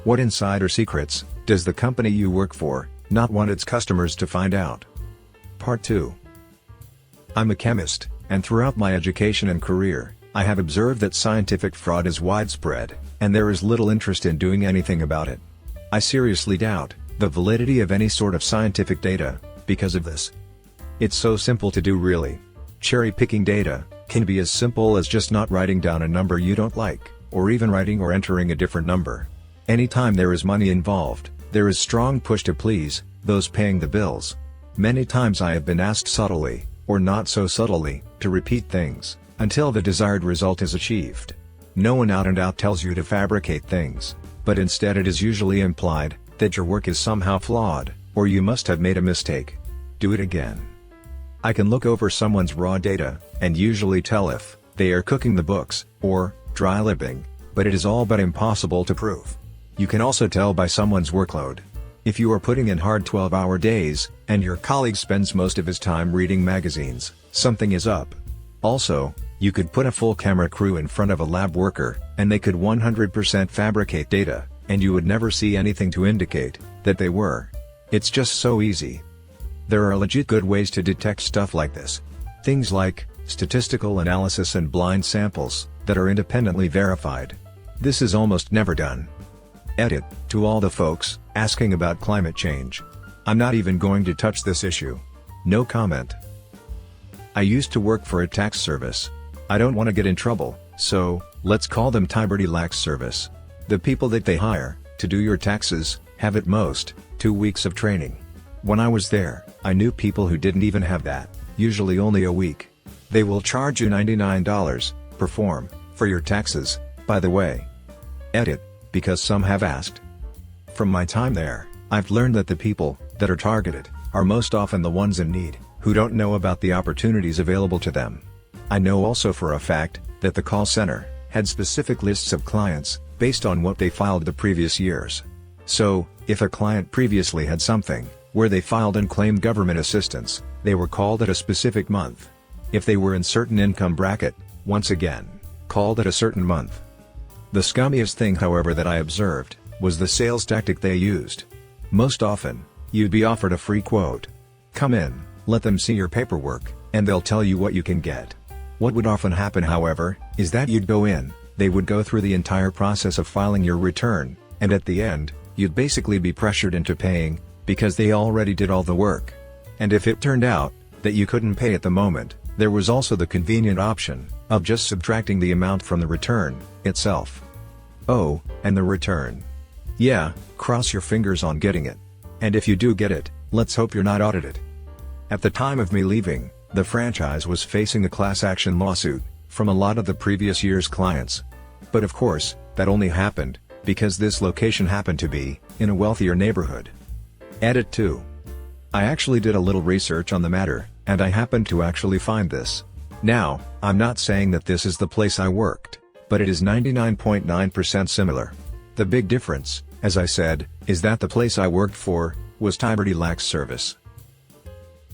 What insider secrets does the company you work for not want its customers to find out? Part 2. I'm a chemist, and throughout my education and career, I have observed that scientific fraud is widespread, and there is little interest in doing anything about it. I seriously doubt the validity of any sort of scientific data because of this. It's so simple to do, really. Cherry-picking data can be as simple as just not writing down a number you don't like, or even writing or entering a different number. Anytime there is money involved, there is strong push to please those paying the bills. Many times I have been asked subtly, or not so subtly, to repeat things until the desired result is achieved. No one out and out tells you to fabricate things, but instead it is usually implied that your work is somehow flawed, or you must have made a mistake. Do it again. I can look over someone's raw data, and usually tell if they are cooking the books, or dry-lipping, but it is all but impossible to prove. You can also tell by someone's workload. If you are putting in hard 12-hour days, and your colleague spends most of his time reading magazines, something is up. Also, you could put a full camera crew in front of a lab worker, and they could 100% fabricate data, and you would never see anything to indicate that they were. It's just so easy. There are legit good ways to detect stuff like this. Things like statistical analysis and blind samples that are independently verified. This is almost never done. Edit, to all the folks asking about climate change. I'm not even going to touch this issue. No comment. I used to work for a tax service. I don't want to get in trouble, so let's call them Liberty Lax Service. The people that they hire to do your taxes have at most 2 weeks of training. When I was there, I knew people who didn't even have that, usually only a week. They will charge you $99 per form for your taxes, by the way. Edit, because some have asked. From my time there, I've learned that the people that are targeted are most often the ones in need, who don't know about the opportunities available to them. I know also for a fact that the call center had specific lists of clients based on what they filed the previous years. So, if a client previously had something where they filed and claimed government assistance, they were called at a specific month. If they were in certain income bracket, once again, called at a certain month. The scummiest thing, however, that I observed was the sales tactic they used. Most often, you'd be offered a free quote. Come in, let them see your paperwork, and they'll tell you what you can get. What would often happen, however, is that you'd go in, they would go through the entire process of filing your return, and at the end, you'd basically be pressured into paying, because they already did all the work. And if it turned out that you couldn't pay at the moment, there was also the convenient option of just subtracting the amount from the return itself. Oh, and the return. Yeah, cross your fingers on getting it. And if you do get it, let's hope you're not audited. At the time of me leaving, the franchise was facing a class action lawsuit from a lot of the previous year's clients. But of course, that only happened because this location happened to be in a wealthier neighborhood. Edit 2. I actually did a little research on the matter, and I happened to actually find this. Now, I'm not saying that this is the place I worked, but it is 99.9% similar. The big difference, as I said, is that the place I worked for was Liberty Lax Service.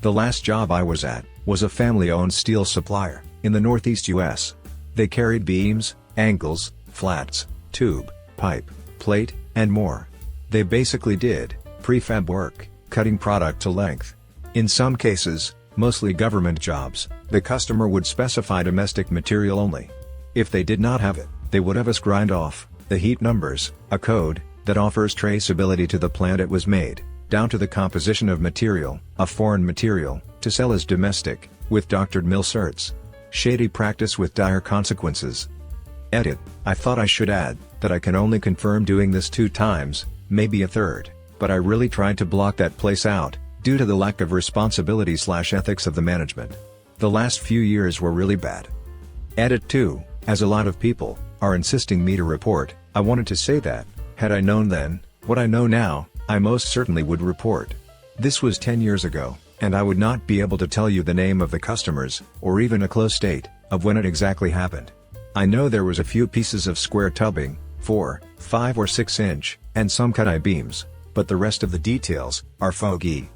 The last job I was at was a family-owned steel supplier in the Northeast US. They carried beams, angles, flats, tube, pipe, plate, and more. They basically did prefab work, cutting product to length. In some cases, mostly government jobs, the customer would specify domestic material only. If they did not have it, they would have us grind off the heat numbers, a code that offers traceability to the plant it was made, down to the composition of material, a foreign material, to sell as domestic, with doctored mill certs. Shady practice with dire consequences. Edit, I thought I should add that I can only confirm doing this 2 times, maybe a third, but I really tried to block that place out, due to the lack of responsibility/ethics of the management. The last few years were really bad. Edit 2, as a lot of people are insisting me to report, I wanted to say that, had I known then what I know now, I most certainly would report. This was 10 years ago, and I would not be able to tell you the name of the customers, or even a close date of when it exactly happened. I know there was a few pieces of square tubbing, 4, 5 or 6 inch, and some cut I-beams, but the rest of the details are foggy.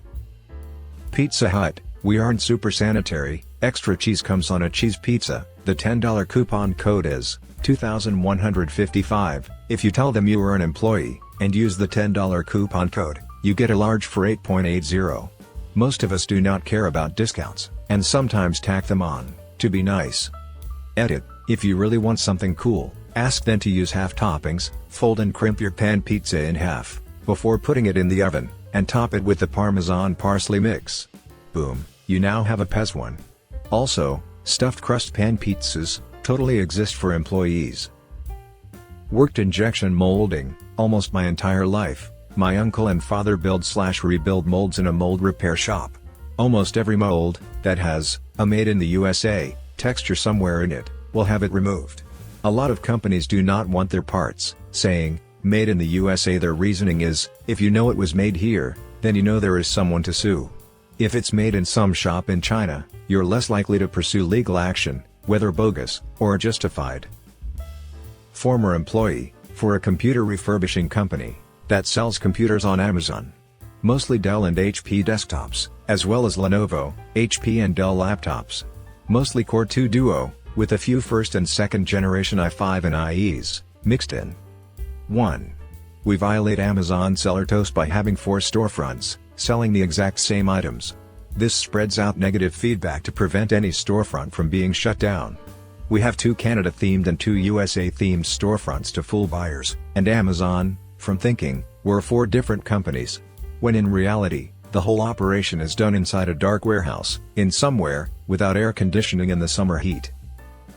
Pizza Hut, we aren't super sanitary, extra cheese comes on a cheese pizza, the $10 coupon code is $2,155. If you tell them you are an employee, and use the $10 coupon code, you get a large for $8.80. Most of us do not care about discounts, and sometimes tack them on, to be nice. Edit: if you really want something cool, ask them to use half toppings, fold and crimp your pan pizza in half, before putting it in the oven, and top it with the Parmesan parsley mix. Boom, you now have a Pez one. Also, stuffed crust pan pizzas totally exist for employees. Worked injection molding, almost my entire life. My uncle and father build/rebuild molds in a mold repair shop. Almost every mold that has a "Made in the USA" texture somewhere in it will have it removed. A lot of companies do not want their parts saying "Made in the USA." Their reasoning is, if you know it was made here, then you know there is someone to sue. If it's made in some shop in China, you're less likely to pursue legal action, whether bogus or justified. Former employee for a computer refurbishing company that sells computers on Amazon. Mostly Dell and HP desktops, as well as Lenovo, HP and Dell laptops. Mostly Core 2 Duo, with a few first and second generation i5 and IEs, mixed in. 1. We violate Amazon seller toast by having 4 storefronts, selling the exact same items. This spreads out negative feedback to prevent any storefront from being shut down. We have 2 Canada-themed and 2 USA-themed storefronts to fool buyers, and Amazon, from thinking, we're 4 different companies. When in reality, the whole operation is done inside a dark warehouse, in somewhere, without air conditioning in the summer heat.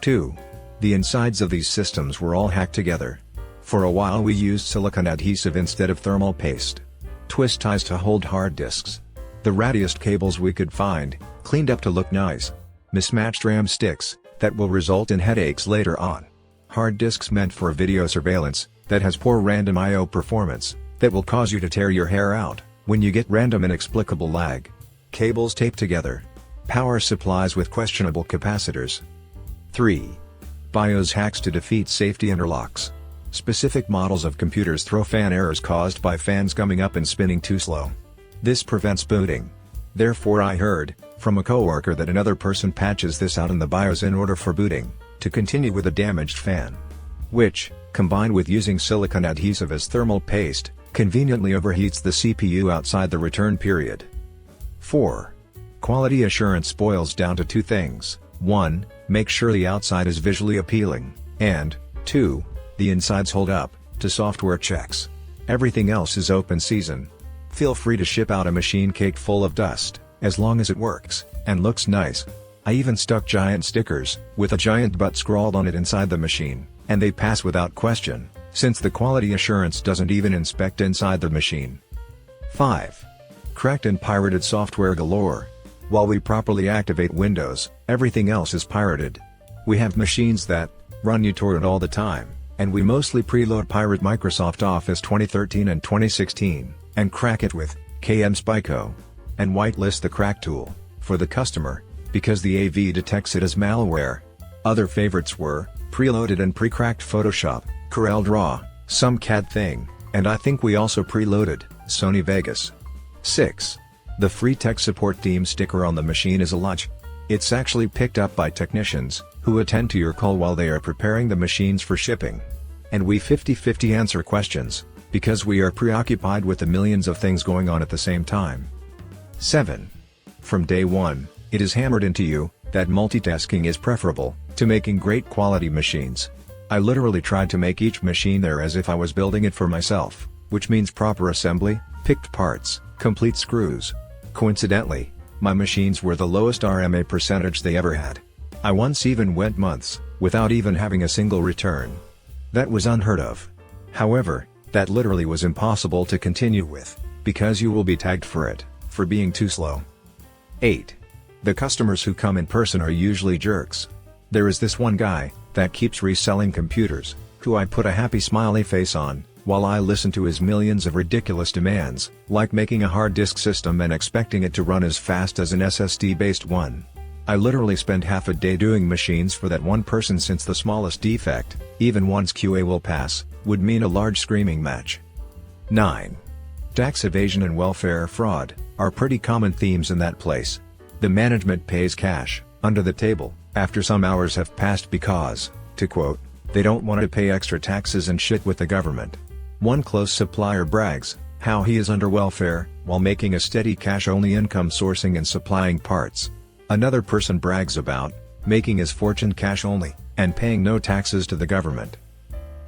2. The insides of these systems were all hacked together. For a while we used silicone adhesive instead of thermal paste. Twist ties to hold hard disks. The rattiest cables we could find, cleaned up to look nice. Mismatched RAM sticks, that will result in headaches later on. Hard disks meant for video surveillance, that has poor random I/O performance, that will cause you to tear your hair out when you get random inexplicable lag. Cables taped together. Power supplies with questionable capacitors. 3. BIOS hacks to defeat safety interlocks. Specific models of computers throw fan errors caused by fans gumming up and spinning too slow. This prevents booting. Therefore I heard, from a coworker, that another person patches this out in the BIOS in order for booting to continue with a damaged fan. Which, combined with using silicone adhesive as thermal paste, conveniently overheats the CPU outside the return period. 4. Quality assurance boils down to 2 things. 1. Make sure the outside is visually appealing, and 2. The insides hold up to software checks. Everything else is open season. Feel free to ship out a machine cake full of dust, as long as it works and looks nice. I even stuck giant stickers with a giant butt scrawled on it inside the machine, and they pass without question, since the quality assurance doesn't even inspect inside the machine. 5. Cracked and pirated software galore. While we properly activate Windows, everything else is pirated. We have machines that run uTorrent all the time, and we mostly preload pirate Microsoft Office 2013 and 2016, and crack it with KMSPICO, and whitelist the crack tool for the customer, because the AV detects it as malware. Other favorites were preloaded and pre-cracked Photoshop, CorelDRAW, some CAD thing, and I think we also preloaded Sony Vegas. 6. The free tech support theme sticker on the machine is a lunch. It's actually picked up by technicians who attend to your call while they are preparing the machines for shipping. And we 50-50 answer questions, because we are preoccupied with the millions of things going on at the same time. 7. From day one, it is hammered into you that multitasking is preferable to making great quality machines. I literally tried to make each machine there as if I was building it for myself, which means proper assembly, picked parts, complete screws. Coincidentally, my machines were the lowest RMA percentage they ever had. I once even went months without even having a single return. That was unheard of. However, that literally was impossible to continue with, because you will be tagged for it, for being too slow. 8. The customers who come in person are usually jerks. There is this one guy that keeps reselling computers, who I put a happy smiley face on, while I listen to his millions of ridiculous demands, like making a hard disk system and expecting it to run as fast as an SSD-based one. I literally spend half a day doing machines for that one person, since the smallest defect, even one's QA will pass, would mean a large screaming match. 9. Tax evasion and welfare fraud are pretty common themes in that place. The management pays cash, under the table, after some hours have passed because, to quote, They don't want to pay extra taxes and shit with the government. One close supplier brags how he is under welfare, while making a steady cash-only income sourcing and supplying parts. Another person brags about making his fortune cash-only, and paying no taxes to the government.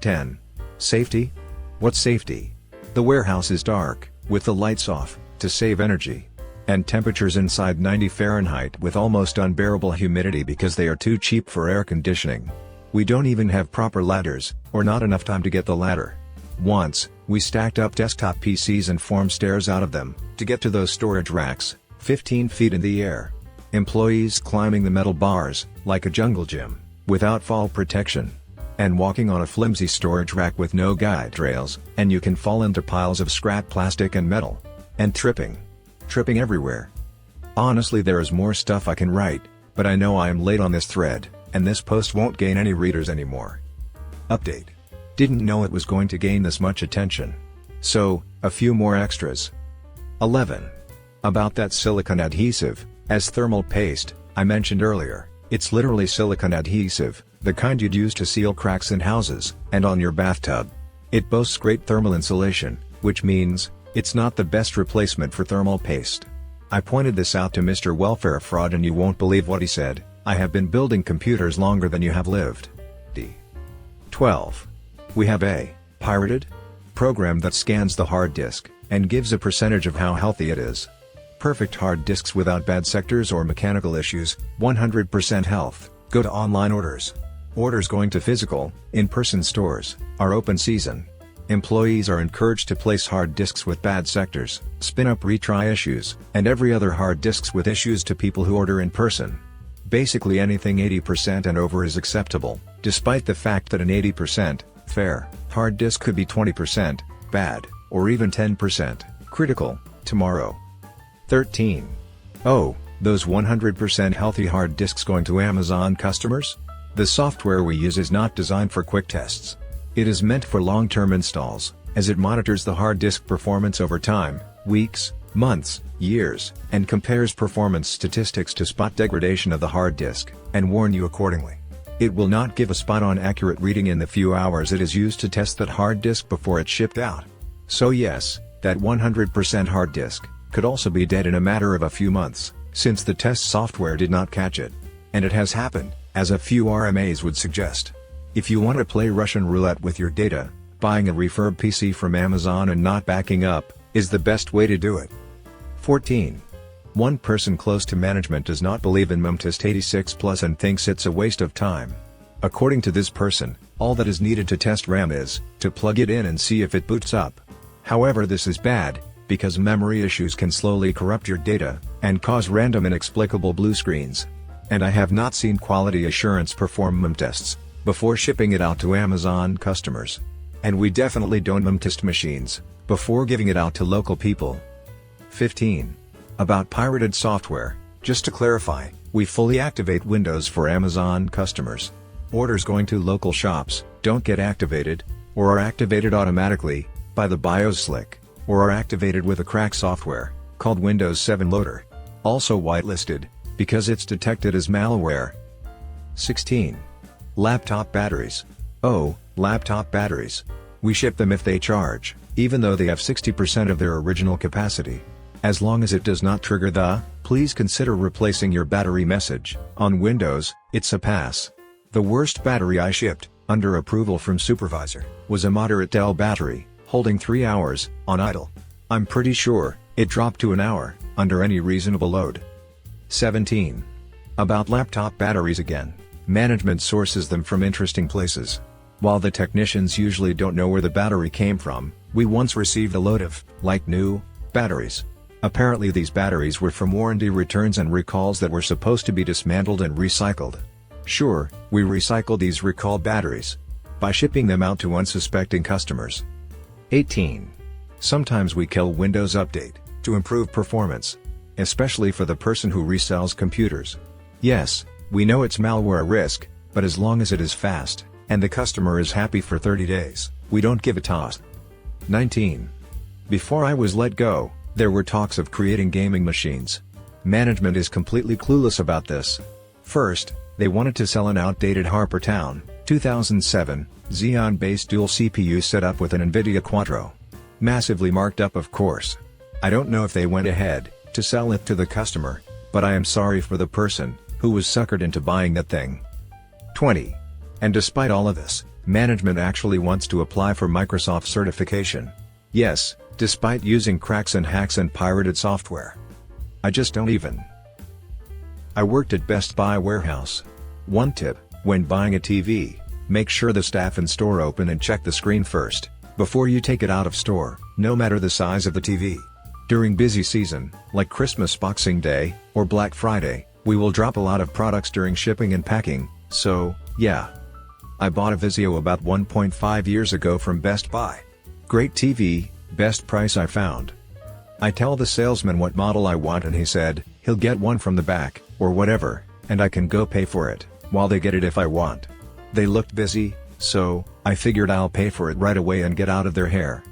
10. Safety? What's safety? The warehouse is dark, with the lights off, to save energy. And temperatures inside 90 Fahrenheit with almost unbearable humidity because they are too cheap for air conditioning. We don't even have proper ladders, or not enough time to get the ladder. Once, we stacked up desktop PCs and formed stairs out of them, to get to those storage racks, 15 feet in the air. Employees climbing the metal bars, like a jungle gym, without fall protection. And walking on a flimsy storage rack with no guide rails, and you can fall into piles of scrap plastic and metal. And tripping. Tripping everywhere. Honestly, there is more stuff I can write, but I know I am late on this thread, and this post won't gain any readers anymore. Update. Didn't know it was going to gain this much attention. So, a few more extras. 11. About that silicone adhesive, as thermal paste, I mentioned earlier, it's literally silicone adhesive, the kind you'd use to seal cracks in houses, and on your bathtub. It boasts great thermal insulation, which means it's not the best replacement for thermal paste. I pointed this out to Mr. Welfare Fraud and you won't believe what he said. I have been building computers longer than you have lived. D. 12. We have a pirated program that scans the hard disk, and gives a percentage of how healthy it is. Perfect hard disks without bad sectors or mechanical issues, 100% health. Go to online orders. Orders going to physical, in-person stores, are open season. Employees are encouraged to place hard disks with bad sectors, spin up retry issues, and every other hard disks with issues to people who order in person. Basically anything 80% and over is acceptable, despite the fact that an 80% fair hard disk could be 20% bad, or even 10% critical tomorrow. 13. Oh, those 100% healthy hard disks going to Amazon customers? The software we use is not designed for quick tests. It is meant for long-term installs, as it monitors the hard disk performance over time, weeks, months, years, and compares performance statistics to spot degradation of the hard disk, and warn you accordingly. It will not give a spot-on accurate reading in the few hours it is used to test that hard disk before it's shipped out. So yes, that 100% hard disk could also be dead in a matter of a few months, since the test software did not catch it. And it has happened, as a few RMAs would suggest. If you want to play Russian roulette with your data, buying a refurb PC from Amazon and not backing up is the best way to do it. 14. One person close to management does not believe in MMTest 86 Plus and thinks it's a waste of time. According to this person, all that is needed to test RAM is to plug it in and see if it boots up. However, this is bad, because memory issues can slowly corrupt your data and cause random inexplicable blue screens. And I have not seen quality assurance perform MMTests before shipping it out to Amazon customers. And we definitely don't MMTest machines before giving it out to local people. 15. About pirated software, just to clarify, we fully activate Windows for Amazon customers. Orders going to local shops don't get activated, or are activated automatically by the BIOS slick, or are activated with a crack software called Windows 7 Loader. Also whitelisted, because it's detected as malware. 16. Laptop batteries. Oh, laptop batteries. We ship them if they charge, even though they have 60% of their original capacity. As long as it does not trigger the "please consider replacing your battery" message on Windows, it's a pass. The worst battery I shipped, under approval from supervisor, was a moderate Dell battery, holding 3 hours, on idle. I'm pretty sure it dropped to an hour, under any reasonable load. 17. About laptop batteries again. Management sources them from interesting places. While the technicians usually don't know where the battery came from, we once received a load of, like new, batteries. Apparently these batteries were from warranty returns and recalls that were supposed to be dismantled and recycled. Sure, we recycle these recall batteries by shipping them out to unsuspecting customers. 18. Sometimes we kill Windows Update to improve performance, especially for the person who resells computers. Yes, we know it's malware risk, but as long as it is fast, and the customer is happy for 30 days, we don't give a toss. 19. Before I was let go, there were talks of creating gaming machines. Management is completely clueless about this. First, they wanted to sell an outdated Harper Town 2007, Xeon-based dual CPU setup with an NVIDIA Quadro. Massively marked up, of course. I don't know if they went ahead to sell it to the customer, but I am sorry for the person who was suckered into buying that thing. 20. And despite all of this, management actually wants to apply for Microsoft certification. Yes, despite using cracks and hacks and pirated software. I just don't even. I worked at Best Buy warehouse. One tip, when buying a TV, make sure the staff in store open and check the screen first, before you take it out of store, no matter the size of the TV. During busy season, like Christmas, Boxing Day, or Black Friday, we will drop a lot of products during shipping and packing, so, yeah. I bought a Vizio about 1.5 years ago from Best Buy. Great TV, best price I found. I tell the salesman what model I want and he said, he'll get one from the back, or whatever, and I can go pay for it, while they get it if I want. They looked busy, so, I figured I'll pay for it right away and get out of their hair.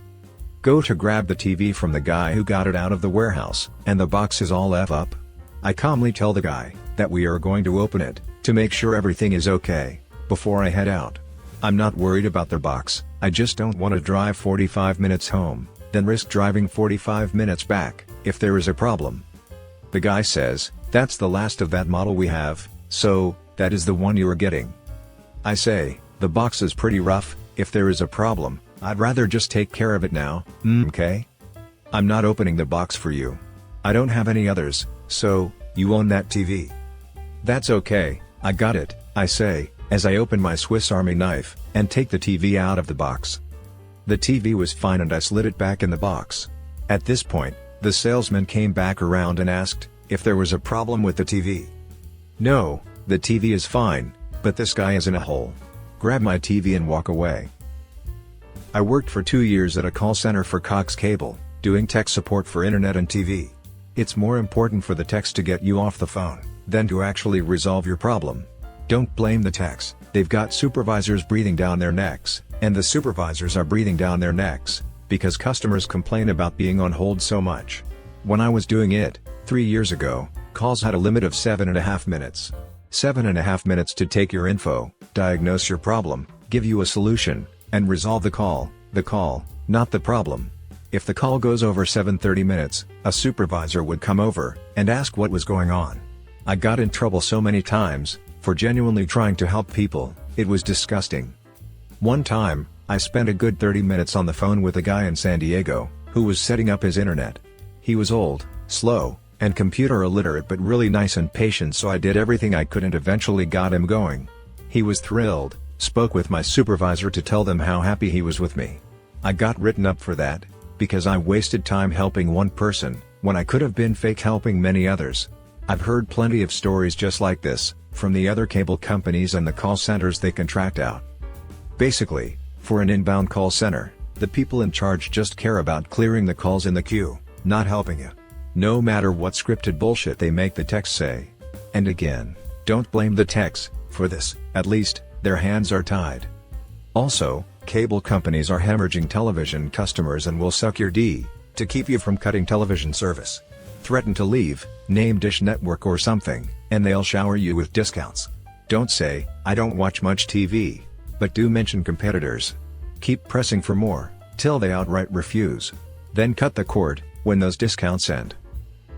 Go to grab the TV from the guy who got it out of the warehouse, and the box is all F up. I calmly tell the guy that we are going to open it, to make sure everything is okay, before I head out. I'm not worried about the box, I just don't want to drive 45 minutes home, then risk driving 45 minutes back, if there is a problem. The guy says, that's the last of that model we have, so, that is the one you are getting. I say, the box is pretty rough, if there is a problem, I'd rather just take care of it now, okay? I'm not opening the box for you. I don't have any others, so, you own that TV. That's okay, I got it, I say, as I open my Swiss Army knife, and take the TV out of the box. The TV was fine and I slid it back in the box. At this point, the salesman came back around and asked if there was a problem with the TV. No, the TV is fine, but this guy is in a hole. Grab my TV and walk away. I worked for 2 years at a call center for Cox Cable, doing tech support for internet and TV. It's more important for the techs to get you off the phone, than to actually resolve your problem. Don't blame the techs, they've got supervisors breathing down their necks, and the supervisors are breathing down their necks, because customers complain about being on hold so much. When I was doing it, 3 years ago, calls had a limit of 7.5 minutes. 7.5 minutes to take your info, diagnose your problem, give you a solution, and resolve the call, not the problem. If the call goes over 7:30 minutes, a supervisor would come over, and ask what was going on. I got in trouble so many times, for genuinely trying to help people, it was disgusting. One time, I spent a good 30 minutes on the phone with a guy in San Diego, who was setting up his internet. He was old, slow, and computer illiterate but really nice and patient, so I did everything I could and eventually got him going. He was thrilled, spoke with my supervisor to tell them how happy he was with me. I got written up for that, because I wasted time helping one person, when I could have been fake helping many others. I've heard plenty of stories just like this, from the other cable companies and the call centers they contract out. Basically, for an inbound call center, the people in charge just care about clearing the calls in the queue, not helping you. No matter what scripted bullshit they make the techs say. And again, don't blame the techs for this, at least, their hands are tied. Also, cable companies are hemorrhaging television customers and will suck your D, to keep you from cutting television service. Threaten to leave, name Dish Network or something, and they'll shower you with discounts. Don't say, I don't watch much TV, but do mention competitors. Keep pressing for more, till they outright refuse. Then cut the cord, when those discounts end.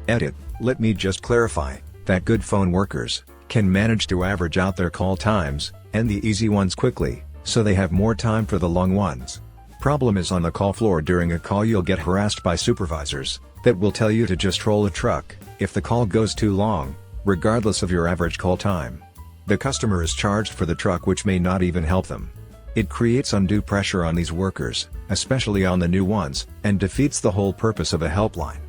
Edit, let me just clarify, that good phone workers can manage to average out their call times, and the easy ones quickly, so they have more time for the long ones. Problem is on the call floor during a call you'll get harassed by supervisors, that will tell you to just roll a truck, if the call goes too long, regardless of your average call time. The customer is charged for the truck, which may not even help them. It creates undue pressure on these workers, especially on the new ones, and defeats the whole purpose of a helpline.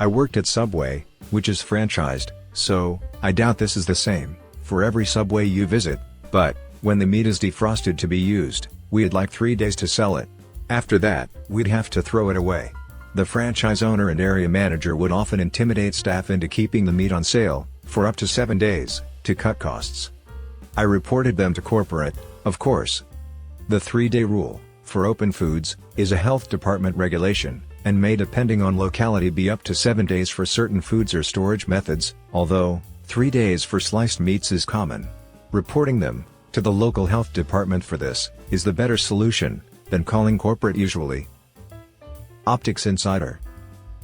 I worked at Subway, which is franchised, so, I doubt this is the same for every Subway you visit, but, when the meat is defrosted to be used, we'd like 3 days to sell it. After that, we'd have to throw it away. The franchise owner and area manager would often intimidate staff into keeping the meat on sale, for up to 7 days, to cut costs. I reported them to corporate, of course. The 3-day rule, for open foods, is a health department regulation, and may depending on locality be up to 7 days for certain foods or storage methods, although, 3 days for sliced meats is common. Reporting them to the local health department for this, is the better solution than calling corporate usually. Optics Insider.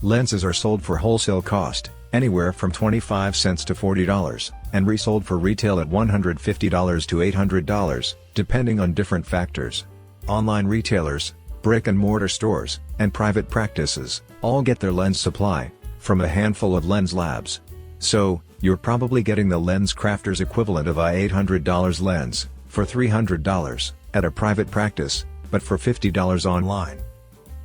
Lenses are sold for wholesale cost, anywhere from 25 cents to $40, and resold for retail at $150 to $800, depending on different factors. Online retailers, brick-and-mortar stores, and private practices all get their lens supply from a handful of lens labs. So, you're probably getting the lens crafter's equivalent of a $800 lens for $300 at a private practice, but for $50 online.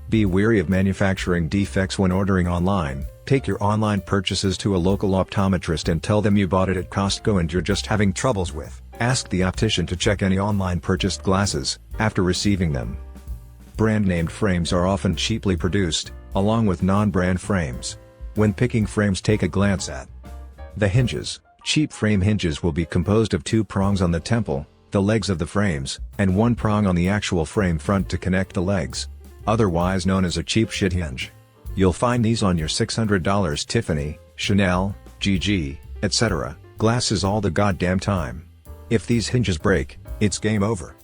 Be wary of manufacturing defects when ordering online. Take your online purchases to a local optometrist and tell them you bought it at Costco and you're just having troubles with. Ask the optician to check any online purchased glasses after receiving them. Brand-named frames are often cheaply produced, along with non-brand frames. When picking frames, take a glance at the hinges. Cheap frame hinges will be composed of 2 prongs on the temple, the legs of the frames, and 1 prong on the actual frame front to connect the legs. Otherwise known as a cheap shit hinge. You'll find these on your $600 Tiffany, Chanel, GG, etc. glasses all the goddamn time. If these hinges break, it's game over.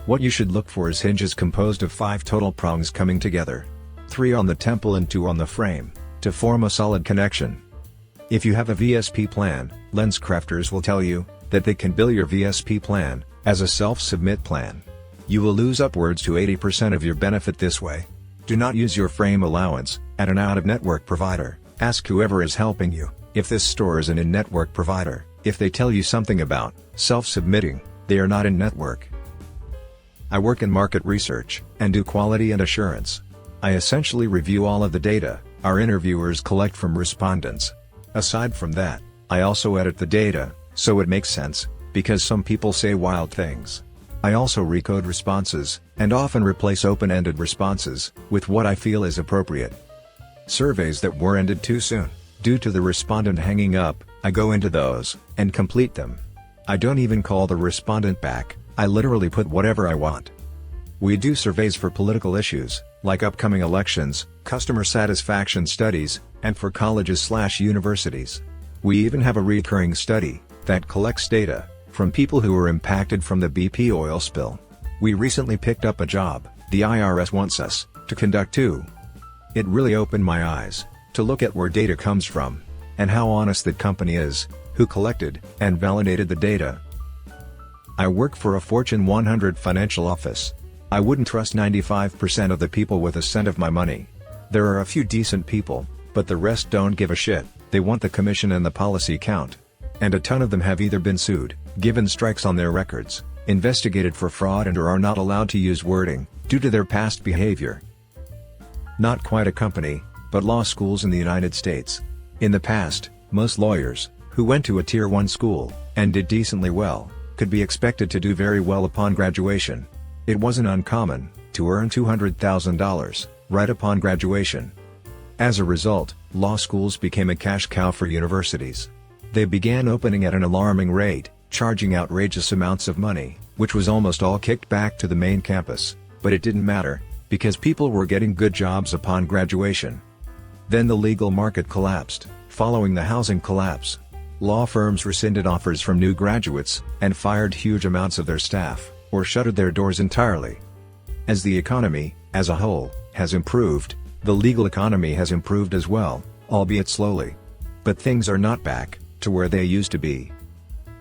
What you should look for is hinges composed of 5 total prongs coming together. 3 on the temple and 2 on the frame, to form a solid connection. If you have a VSP plan, lens crafters will tell you that they can bill your VSP plan as a self-submit plan. You will lose upwards to 80% of your benefit this way. Do not use your frame allowance at an out-of-network provider. Ask whoever is helping you if this store is an in-network provider. If they tell you something about self-submitting, they are not in-network. I work in market research and do quality and assurance. I essentially review all of the data our interviewers collect from respondents. Aside from that, I also edit the data so it makes sense, because some people say wild things. I also recode responses, and often replace open-ended responses with what I feel is appropriate. Surveys that were ended too soon, due to the respondent hanging up, I go into those and complete them. I don't even call the respondent back, I literally put whatever I want. We do surveys for political issues, like upcoming elections, customer satisfaction studies, and for colleges/universities. We even have a recurring study that collects data from people who were impacted from the BP oil spill. We recently picked up a job the IRS wants us to conduct too. It really opened my eyes to look at where data comes from, and how honest that company is, who collected and validated the data. I work for a Fortune 100 financial office. I wouldn't trust 95% of the people with a cent of my money. There are a few decent people, but the rest don't give a shit. They want the commission and the policy count. And a ton of them have either been sued, given strikes on their records, investigated for fraud, and or are not allowed to use wording due to their past behavior. Not quite a company, but law schools in the United States. In the past, most lawyers who went to a Tier 1 school and did decently well could be expected to do very well upon graduation. It wasn't uncommon to earn $200,000 right upon graduation. As a result, law schools became a cash cow for universities. They began opening at an alarming rate, charging outrageous amounts of money, which was almost all kicked back to the main campus, but it didn't matter, because people were getting good jobs upon graduation. Then the legal market collapsed, following the housing collapse. Law firms rescinded offers from new graduates, and fired huge amounts of their staff, or shuttered their doors entirely. As the economy, as a whole, has improved, the legal economy has improved as well, albeit slowly. But things are not back to where they used to be.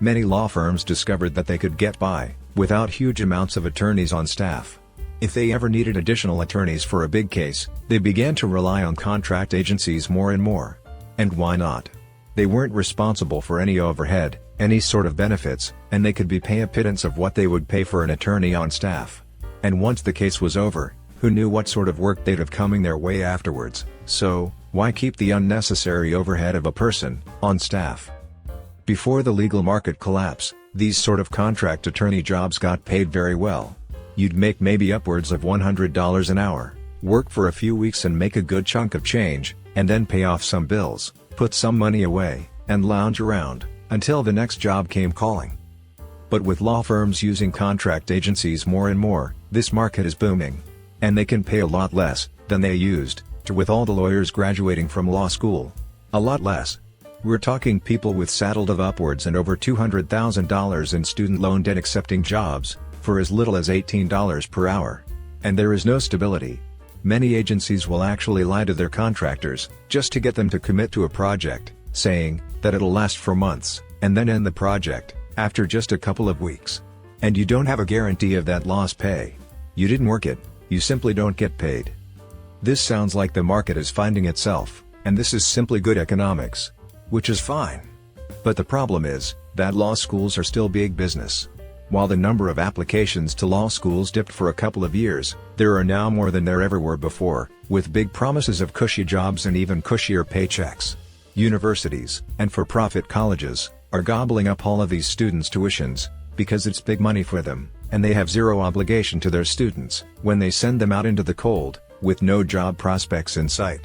Many law firms discovered that they could get by without huge amounts of attorneys on staff. If they ever needed additional attorneys for a big case, they began to rely on contract agencies more and more. And why not? They weren't responsible for any overhead, any sort of benefits, and they could be paid a pittance of what they would pay for an attorney on staff. And once the case was over, who knew what sort of work they'd have coming their way afterwards? So, why keep the unnecessary overhead of a person on staff? Before the legal market collapse, these sort of contract attorney jobs got paid very well. You'd make maybe upwards of $100 an hour, work for a few weeks and make a good chunk of change, and then pay off some bills, put some money away, and lounge around until the next job came calling. But with law firms using contract agencies more and more, this market is booming. And they can pay a lot less than they used to, with all the lawyers graduating from law school. A lot less. We're talking people with saddled of upwards and over $200,000 in student loan debt accepting jobs, for as little as $18 per hour. And there is no stability. Many agencies will actually lie to their contractors, just to get them to commit to a project, saying that it'll last for months, and then end the project after just a couple of weeks. And you don't have a guarantee of that lost pay. You didn't work it, you simply don't get paid. This sounds like the market is finding itself, and this is simply good economics. Which is fine. But the problem is that law schools are still big business. While the number of applications to law schools dipped for a couple of years, there are now more than there ever were before, with big promises of cushy jobs and even cushier paychecks. Universities and for-profit colleges are gobbling up all of these students' tuitions, because it's big money for them, and they have zero obligation to their students when they send them out into the cold, with no job prospects in sight.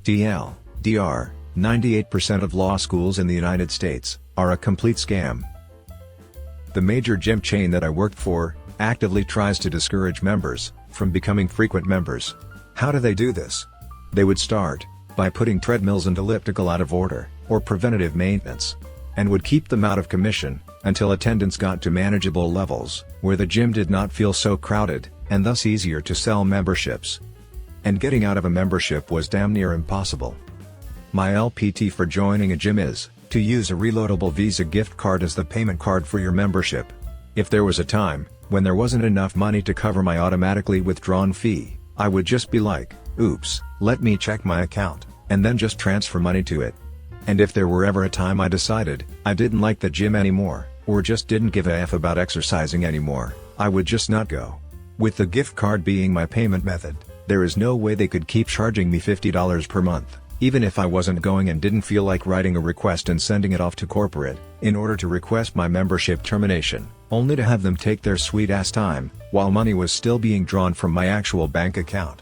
TLDR, 98% of law schools in the United States are a complete scam. The major gym chain that I worked for actively tries to discourage members from becoming frequent members. How do they do this? They would start by putting treadmills and elliptical out of order, or preventative maintenance, and would keep them out of commission until attendance got to manageable levels, where the gym did not feel so crowded, and thus easier to sell memberships. And getting out of a membership was damn near impossible. My LPT for joining a gym is to use a reloadable Visa gift card as the payment card for your membership. If there was a time when there wasn't enough money to cover my automatically withdrawn fee, I would just be like, oops, let me check my account, and then just transfer money to it. And if there were ever a time I decided I didn't like the gym anymore, or just didn't give a F about exercising anymore, I would just not go. With the gift card being my payment method, there is no way they could keep charging me $50 per month. Even if I wasn't going and didn't feel like writing a request and sending it off to corporate, in order to request my membership termination, only to have them take their sweet ass time, while money was still being drawn from my actual bank account.